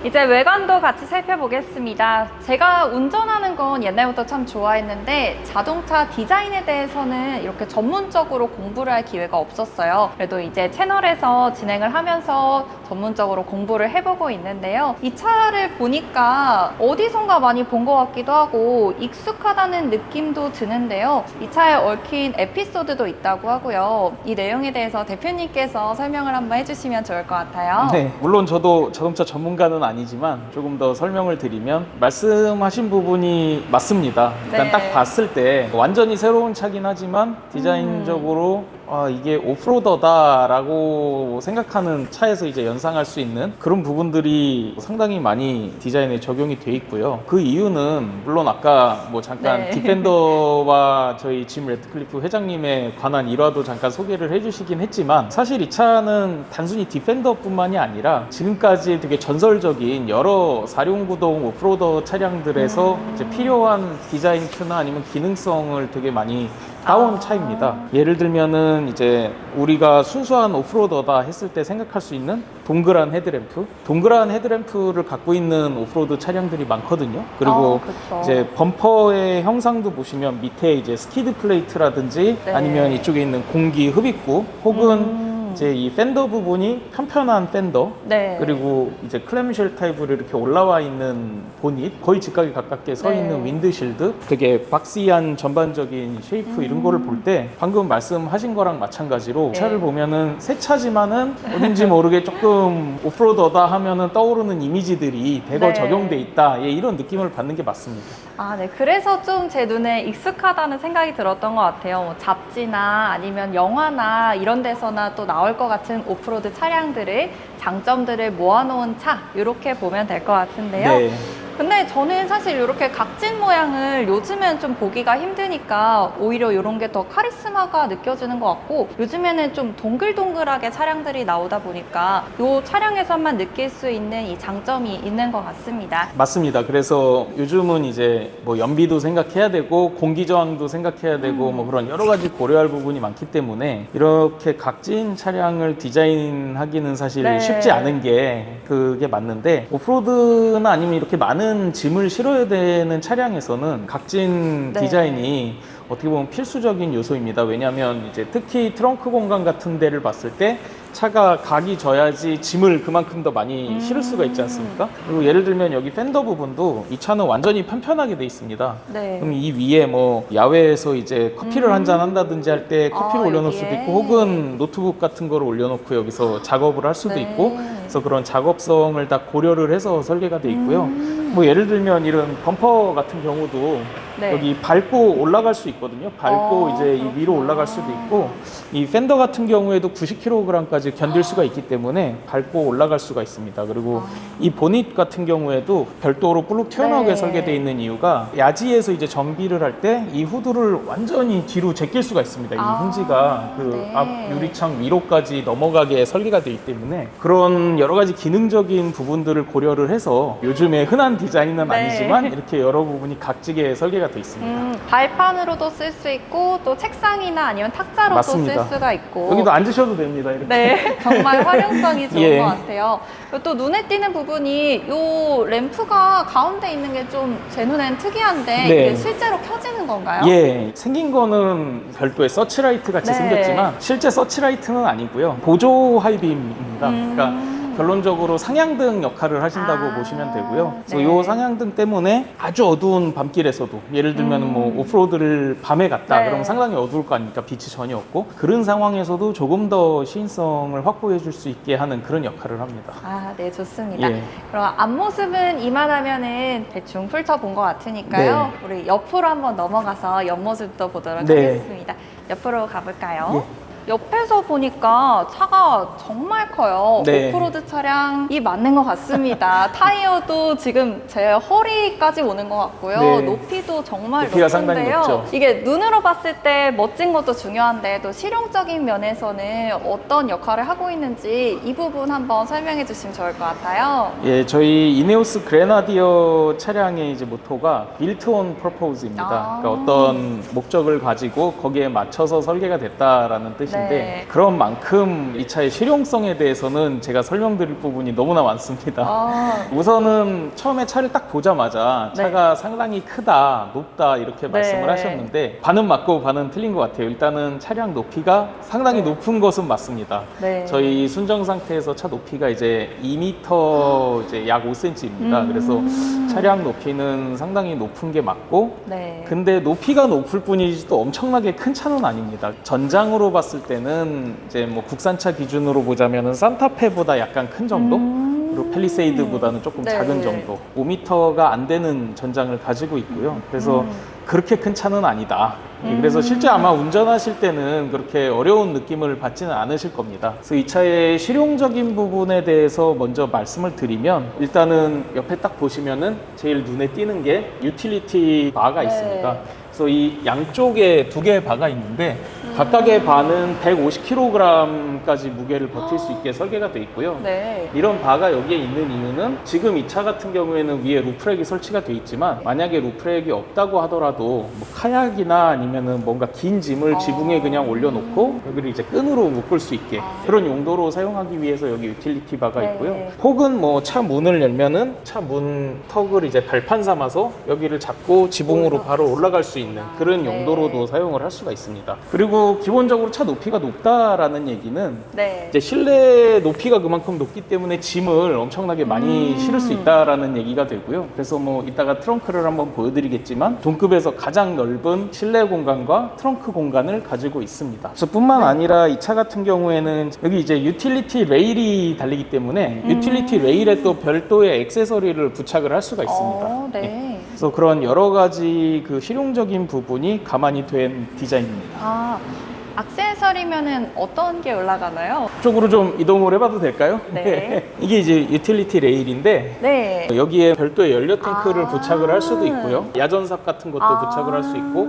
이제 외관도 같이 살펴보겠습니다. 제가 운전하는 건 옛날부터 참 좋아했는데 자동차 디자인에 대해서는 이렇게 전문적으로 공부를 할 기회가 없었어요. 그래도 이제 채널에서 진행을 하면서 전문적으로 공부를 해보고 있는데요. 이 차를 보니까 어디선가 많이 본 것 같기도 하고 익숙하다는 느낌도 드는데요. 이 차에 얽힌 에피소드도 있다고 하고요. 이 내용에 대해서 대표님께서 설명을 한번 해주시면 좋을 것 같아요. 네, 물론 저도 자동차 전문가는 아니지만 조금 더 설명을 드리면 말씀하신 부분이 맞습니다. 일단 네. 딱 봤을 때 완전히 새로운 차긴 하지만 디자인적으로 이게 오프로더다라고 생각하는 차에서 이제 연상할 수 있는 그런 부분들이 상당히 많이 디자인에 적용이 돼 있고요. 그 이유는 물론 아까 뭐 잠깐 네. 디펜더와 저희 짐 래드클리프 회장님에 관한 일화도 잠깐 소개를 해주시긴 했지만 사실 이 차는 단순히 디펜더뿐만이 아니라 지금까지 되게 전설적인 여러 사륜구동 오프로더 차량들에서 이제 필요한 디자인 큐나 아니면 기능성을 되게 많이 따온 차입니다. 예를 들면은 이제 우리가 순수한 오프로더다 했을 때 생각할 수 있는 동그란 헤드램프, 동그란 헤드램프를 갖고 있는 오프로드 차량들이 많거든요. 그리고 그쵸. 이제 범퍼의 형상도 보시면 밑에 이제 스키드 플레이트라든지 네. 아니면 이쪽에 있는 공기 흡입구 혹은 이제 이 팬더 부분이 편편한 팬더, 네. 그리고 이제 클램쉘 타입으로 이렇게 올라와 있는 보닛, 거의 직각에 가깝게 서 네. 있는 윈드실드, 되게 박시한 전반적인 쉐이프 이런 거를 볼 때 방금 말씀하신 거랑 마찬가지로 네. 차를 보면은 새 차지만은 어딘지 모르게 조금 오프로더다 하면은 떠오르는 이미지들이 대거 네. 적용돼 있다. 예, 이런 느낌을 받는 게 맞습니다. 네. 그래서 좀 제 눈에 익숙하다는 생각이 들었던 것 같아요. 뭐 잡지나 아니면 영화나 이런 데서나 또 나올 것 같은 오프로드 차량들을 장점들을 모아놓은 차 이렇게 보면 될 것 같은데요. 네. 근데 저는 사실 이렇게 각진 모양을 요즘엔 좀 보기가 힘드니까 오히려 이런 게 더 카리스마가 느껴지는 것 같고 요즘에는 좀 동글동글하게 차량들이 나오다 보니까 이 차량에서만 느낄 수 있는 이 장점이 있는 것 같습니다. 맞습니다. 그래서 요즘은 이제 뭐 연비도 생각해야 되고 공기 저항도 생각해야 되고 뭐 그런 여러 가지 고려할 부분이 많기 때문에 이렇게 각진 차량을 디자인하기는 사실 네. 쉽지 않은 게 그게 맞는데 오프로드나 아니면 이렇게 많은 짐을 실어야 되는 차량에서는 각진 네. 디자인이 어떻게 보면 필수적인 요소입니다. 왜냐하면 이제 특히 트렁크 공간 같은 데를 봤을 때 차가 각이 져야지 짐을 그만큼 더 많이 실을 수가 있지 않습니까? 그리고 예를 들면 여기 팬더 부분도 이 차는 완전히 편편하게 돼 있습니다. 네. 그럼 이 위에 뭐 야외에서 이제 커피를 한잔 한다든지 할 때 커피를 올려놓을 수도 여기에. 있고 혹은 노트북 같은 거를 올려놓고 여기서 작업을 할 수도 네. 있고 그래서 그런 작업성을 다 고려를 해서 설계가 돼 있고요. 뭐 예를 들면 이런 범퍼 같은 경우도 네. 여기 밟고 올라갈 수 있거든요. 밟고 이제 이 위로 올라갈 수도 있고 이 팬더 같은 경우에도 90kg까지 견딜 수가 있기 때문에 밟고 올라갈 수가 있습니다. 그리고 이 보닛 같은 경우에도 별도로 뿔룩 튀어나오게 네. 설계되어 있는 이유가 야지에서 이제 정비를 할 때 이 후드를 완전히 뒤로 제낄 수가 있습니다. 이 힌지가 그 네. 앞 유리창 위로까지 넘어가게 설계가 되기 때문에 그런 여러 가지 기능적인 부분들을 고려를 해서 요즘에 흔한 디자인은 네. 아니지만 이렇게 여러 부분이 각지게 설계가 되어 있습니다. 발판으로도 쓸 수 있고 또 책상이나 아니면 탁자로도 맞습니다. 쓸 수가 있고 여기도 앉으셔도 됩니다. 이렇게. 네, 정말 활용성이 좋은 예. 것 같아요. 그리고 또 눈에 띄는 부분이 이 램프가 가운데 있는 게 좀 제 눈엔 특이한데 네. 이게 실제로 켜지는 건가요? 예, 생긴 거는 별도의 서치라이트 같이 네. 생겼지만 실제 서치라이트는 아니고요. 보조 하이빔입니다. 그러니까 결론적으로 상향등 역할을 하신다고 보시면 되고요. 그래서 네. 이 상향등 때문에 아주 어두운 밤길에서도 예를 들면 뭐 오프로드를 밤에 갔다 네. 그러면 상당히 어두울 거 아닙니까? 빛이 전혀 없고 그런 상황에서도 조금 더 시인성을 확보해 줄 수 있게 하는 그런 역할을 합니다. 네, 좋습니다. 예. 그럼 앞모습은 이만하면은 대충 훑어본 것 같으니까요. 우리 옆으로 한번 넘어가서 옆모습도 보도록 네. 하겠습니다. 옆으로 가볼까요? 예. 옆에서 보니까 차가 정말 커요. 네. 오프로드 차량이 맞는 것 같습니다. 타이어도 지금 제 허리까지 오는 것 같고요. 네. 높이도 정말 높이가 상당히 높은데요. 높죠. 이게 눈으로 봤을 때 멋진 것도 중요한데 또 실용적인 면에서는 어떤 역할을 하고 있는지 이 부분 한번 설명해 주시면 좋을 것 같아요. 예, 저희 이네오스 그레나디어 차량의 이제 모토가 Built on Purpose입니다. 그러니까 어떤 목적을 가지고 거기에 맞춰서 설계가 됐다라는 뜻이 계신데 네. 그런 만큼 이 차의 실용성에 대해서는 제가 설명드릴 부분이 너무나 많습니다. 아, 우선은 처음에 차를 딱 보자마자 네. 차가 상당히 크다, 높다 이렇게 말씀을 네. 하셨는데 반은 맞고 반은 틀린 것 같아요. 일단은 차량 높이가 상당히 네. 높은 것은 맞습니다. 네. 저희 순정 상태에서 차 높이가 이제 2m 이제 약 5cm입니다. 그래서 차량 높이는 상당히 높은 게 맞고 네. 근데 높이가 높을 뿐이지 또 엄청나게 큰 차는 아닙니다. 전장으로 봤을 때는 이제 뭐 국산차 기준으로 보자면은 산타페보다 약간 큰 정도? 그리고 팰리세이드보다는 조금 네. 작은 정도. 5m가 안 되는 전장을 가지고 있고요. 그래서 그렇게 큰 차는 아니다. 그래서 실제 아마 운전하실 때는 그렇게 어려운 느낌을 받지는 않으실 겁니다. 그래서 이 차의 실용적인 부분에 대해서 먼저 말씀을 드리면 일단은 옆에 딱 보시면은 제일 눈에 띄는 게 유틸리티 바가 네. 있습니다. 그래서 이 양쪽에 두 개의 바가 있는데 각각의 바는 150kg까지 무게를 버틸 수 있게 설계가 되어 있고요. 네. 이런 바가 여기에 있는 이유는 지금 이 차 같은 경우에는 위에 루프렉이 설치가 되어 있지만 만약에 루프렉이 없다고 하더라도 뭐 카약이나 아니면은 뭔가 긴 짐을 지붕에 그냥 올려놓고 여기를 이제 끈으로 묶을 수 있게 그런 용도로 사용하기 위해서 여기 유틸리티 바가 네. 있고요. 혹은 뭐 차 문을 열면은 차 문 턱을 이제 발판 삼아서 여기를 잡고 지붕으로 바로 올라갈 수 있는 그런 네. 용도로도 사용을 할 수가 있습니다. 그리고 기본적으로 차 높이가 높다라는 얘기는 네. 이제 실내 높이가 그만큼 높기 때문에 짐을 엄청나게 많이 실을 수 있다라는 얘기가 되고요. 그래서 뭐 이따가 트렁크를 한번 보여드리겠지만 동급에서 가장 넓은 실내 공간과 트렁크 공간을 가지고 있습니다. 그래서 뿐만 아니라 이 차 같은 경우에는 여기 이제 유틸리티 레일이 달리기 때문에 유틸리티 레일에 또 별도의 액세서리를 부착을 할 수가 있습니다. 네. 그래서 그런 여러 가지 그 실용적인 부분이 가만히 된 디자인입니다. 아, 액세서리면은 어떤 게 올라가나요? 쪽으로 좀 이동을 해봐도 될까요? 네. 이게 이제 유틸리티 레일인데 네. 여기에 별도의 연료 탱크를 아. 부착을 할 수도 있고요. 야전삽 같은 것도 부착을 할 수 있고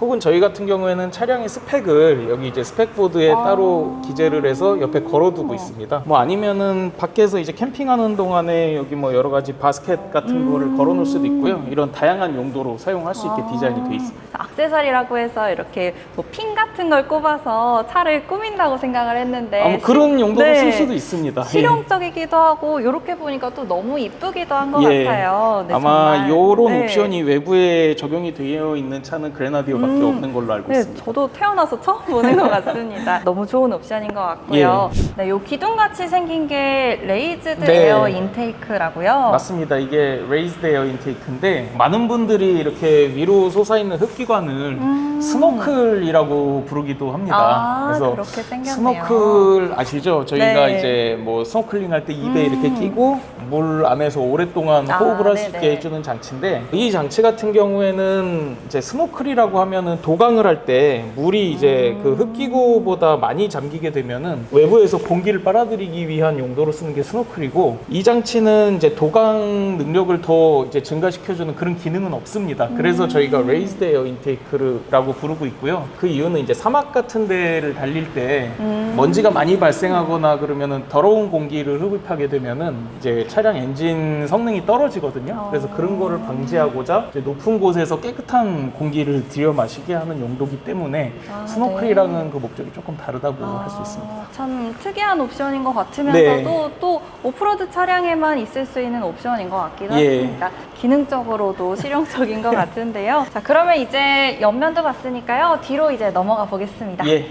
혹은 저희 같은 경우에는 차량의 스펙을 여기 이제 스펙보드에 따로 기재를 해서 옆에 걸어두고 있습니다. 뭐 아니면은 밖에서 이제 캠핑하는 동안에 여기 뭐 여러 가지 바스켓 같은 거를 걸어 놓을 수도 있고요. 이런 다양한 용도로 사용할 수 있게 디자인이 되어 있습니다. 액세서리라고 해서 이렇게 뭐 핀 같은 걸 꼽아서 차를 꾸민다고 생각을 했는데 뭐 그런 용도로 네. 쓸 수도 있습니다. 실용적이기도 하고 이렇게 보니까 또 너무 이쁘기도 한 것 예. 같아요. 네, 아마 정말. 요런 네. 옵션이 외부에 적용이 되어 있는 차는 그레나디오밖에 없는 걸로 알고 네, 있습니다. 저도 태어나서 처음 보는 것 같습니다. 너무 좋은 옵션인 것 같고요. 네, 요 기둥같이 생긴 게 레이즈드 네. 에어 인테이크라고요. 맞습니다. 이게 레이즈드 에어 인테이크인데 많은 분들이 이렇게 위로 솟아있는 흡기관을 스노클이라고 부르기도 합니다. 아, 그래서 그렇게 생겼네요. 스노클 아시죠? 저희가 네. 이제 뭐 스노클링 할 때 입에 이렇게 끼고 물 안에서 오랫동안 아, 호흡을 할 수 네네. 있게 해주는 장치인데 이 장치 같은 경우에는 이제 스노클이라고 하면은 도강을 할 때 물이 이제 그 흡기구보다 많이 잠기게 되면은 외부에서 공기를 빨아들이기 위한 용도로 쓰는 게 스노클이고 이 장치는 이제 도강 능력을 더 이제 증가시켜주는 그런 기능은 없습니다. 그래서 저희가 레이즈드 에어 인테이크라고 부르고 있고요. 그 이유는 이제 사막 같은 데를 달릴 때 먼지가 많이 발생하거나 그러면은 더러운 공기를 흡입하게 되면은 이제 차량 엔진 성능이 떨어지거든요. 그래서 그런 거를 방지하고자 이제 높은 곳에서 깨끗한 공기를 들여 마시게 하는 용도기 때문에 스노클이랑은 그 목적이 조금 다르다고 할 수 있습니다. 참 특이한 옵션인 것 같으면서도 또 오프로드 차량에만 있을 수 있는 옵션인 것 같기도 예. 합니다. 기능적으로도 실용적인 것 같은데요. 자, 그러면 이제 옆면도 봤으니까요. 뒤로 이제 넘어가 보겠습니다. 예.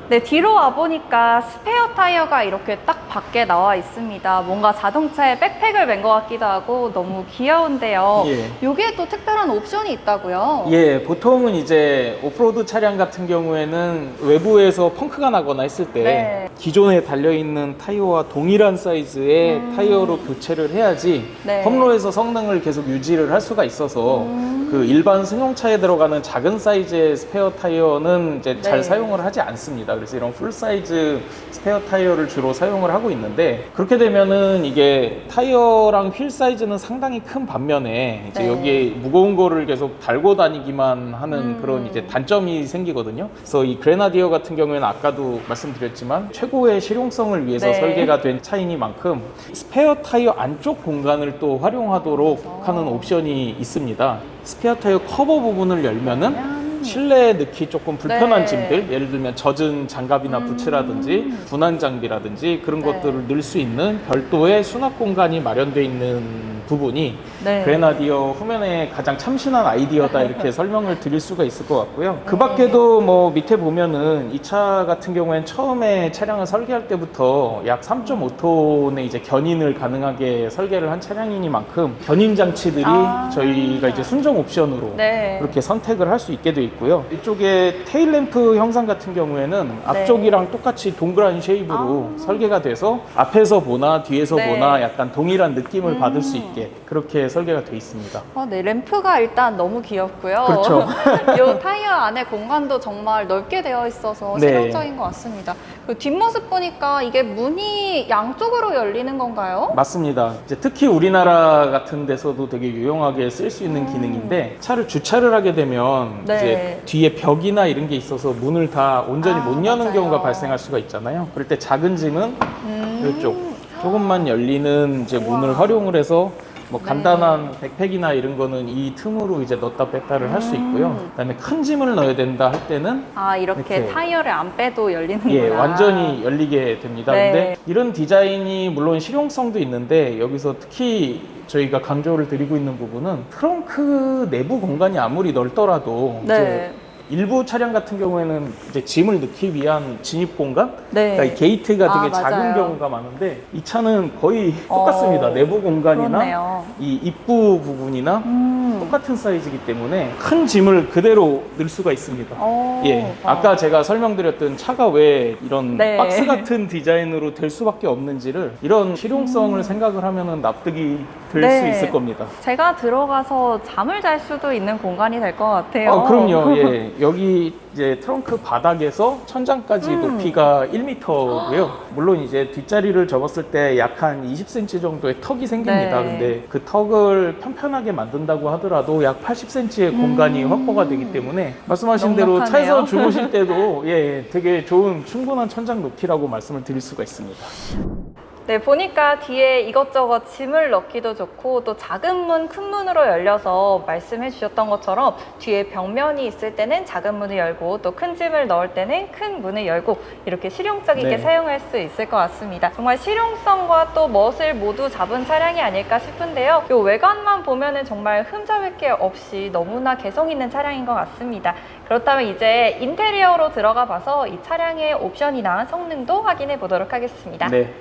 네, 뒤로 와보니까 스페어 타이어가 이렇게 딱 밖에 나와 있습니다. 뭔가 자동차에 백팩을 맨 것 같기도 하고 너무 귀여운데요. 예. 여기에 또 특별한 옵션이 있다고요? 예, 보통은 이제 오프로드 차량 같은 경우에는 외부에서 펑크가 나거나 했을 때 네. 기존에 달려있는 타이어와 동일한 사이즈의 타이어로 교체를 해야지 네. 험로에서 성능을 계속 유지를 할 수가 있어서 그 일반 승용차에 들어가는 작은 사이즈의 스페어 타이어는 이제 잘 네. 사용을 하지 않습니다. 그래서 이런 풀 사이즈 스페어 타이어를 주로 사용을 하고 있는데 그렇게 되면은 이게 타이어랑 휠 사이즈는 상당히 큰 반면에 이제 네. 여기에 무거운 거를 계속 달고 다니기만 하는 그런 이제 단점이 생기거든요. 그래서 이 그레나디어 같은 경우에는 아까도 말씀드렸지만 최고의 실용성을 위해서 네. 설계가 된 차이니만큼 스페어 타이어 안쪽 공간을 또 활용하도록 하는 옵션이 있습니다. 스페어 타이어 커버 부분을 열면은 실내에 넣기 조금 불편한 네. 짐들, 예를 들면 젖은 장갑이나 부츠라든지 분한 장비라든지 그런 네. 것들을 넣을 수 있는 별도의 수납 공간이 마련되어 있는 부분이 네. 그레나디어 후면의 가장 참신한 아이디어다 이렇게 설명을 드릴 수가 있을 것 같고요. 그 밖에도 뭐 밑에 보면은 이 차 같은 경우엔 처음에 차량을 설계할 때부터 약 3.5톤의 이제 견인을 가능하게 설계를 한 차량이니만큼 견인 장치들이 저희가 이제 순정 옵션으로 네. 그렇게 선택을 할 수 있게 되어 있고요. 이쪽에 테일 램프 형상 같은 경우에는 앞쪽이랑 똑같이 동그란 쉐입으로 설계가 돼서 앞에서 보나 뒤에서 네. 보나 약간 동일한 느낌을 받을 수 있게 그렇게 설계가 되어 있습니다. 네, 램프가 일단 너무 귀엽고요. 그렇죠. 이 타이어 안에 공간도 정말 넓게 되어 있어서 네. 실용적인 것 같습니다. 그 뒷모습 보니까 이게 문이 양쪽으로 열리는 건가요? 맞습니다. 이제 특히 우리나라 같은 데서도 되게 유용하게 쓸 수 있는 기능인데 차를 주차를 하게 되면 네. 이제 뒤에 벽이나 이런 게 있어서 문을 다 온전히 못 여는 맞아요. 경우가 발생할 수가 있잖아요. 그럴 때 작은 짐은 이쪽 조금만 열리는 이제 문을 활용을 해서 뭐 네. 간단한 백팩이나 이런 거는 이 틈으로 이제 넣었다 뺐다를 할 수 있고요. 그다음에 큰 짐을 넣어야 된다 할 때는 이렇게 이렇게. 타이어를 안 빼도 열리는구나. 예, 완전히 열리게 됩니다. 네. 근데 이런 디자인이 물론 실용성도 있는데 여기서 특히 저희가 강조를 드리고 있는 부분은 트렁크 내부 공간이 아무리 넓더라도 네. 이제 일부 차량 같은 경우에는 이제 짐을 넣기 위한 진입 공간? 네. 그러니까 이 게이트가 되게 작은 맞아요. 경우가 많은데 이 차는 거의 똑같습니다. 내부 공간이나 그렇네요. 이 입구 부분이나 똑같은 사이즈이기 때문에 큰 짐을 그대로 넣을 수가 있습니다. 예, 아까 제가 설명드렸던 차가 왜 이런 네. 박스 같은 디자인으로 될 수밖에 없는지를 이런 실용성을 생각을 하면은 납득이 될 수 네. 있을 겁니다. 제가 들어가서 잠을 잘 수도 있는 공간이 될 것 같아요. 그럼요. 예. 여기 이제 트렁크 바닥에서 천장까지 높이가 1m고요. 물론 이제 뒷자리를 접었을 때 약 한 20cm 정도의 턱이 생깁니다. 네. 근데 그 턱을 편편하게 만든다고 하더라도 약 80cm의 공간이 확보가 되기 때문에 말씀하신 대로 넉넉하네요. 차에서 주무실 때도 예, 되게 좋은 충분한 천장 높이라고 말씀을 드릴 수가 있습니다. 네, 보니까 뒤에 이것저것 짐을 넣기도 좋고 또 작은 문, 큰 문으로 열려서 말씀해 주셨던 것처럼 뒤에 벽면이 있을 때는 작은 문을 열고 또 큰 짐을 넣을 때는 큰 문을 열고 이렇게 실용적이게 네. 사용할 수 있을 것 같습니다. 정말 실용성과 또 멋을 모두 잡은 차량이 아닐까 싶은데요. 이 외관만 보면은 정말 흠잡을 게 없이 너무나 개성 있는 차량인 것 같습니다. 그렇다면 이제 인테리어로 들어가 봐서 이 차량의 옵션이나 성능도 확인해 보도록 하겠습니다. 네.